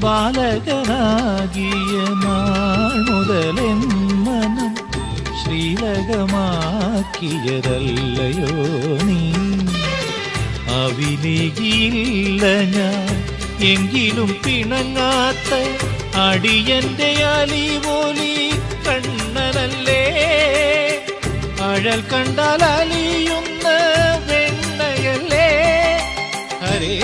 ബാലകനാകിയ നാൾ മുതലെൻ മനം ശ്രീലകമാക്കിയതല്ലയോ നീ. അവിലേകിയില്ല ഞാൻ എങ്കിലും പിണങ്ങാത്ത അടിയന്റെ അലിവോലി കണ്ണനല്ലേ. അഴൽ കണ്ടാൽ അലിയുന്ന വെണ്ണയല്ലേ. ഹരേ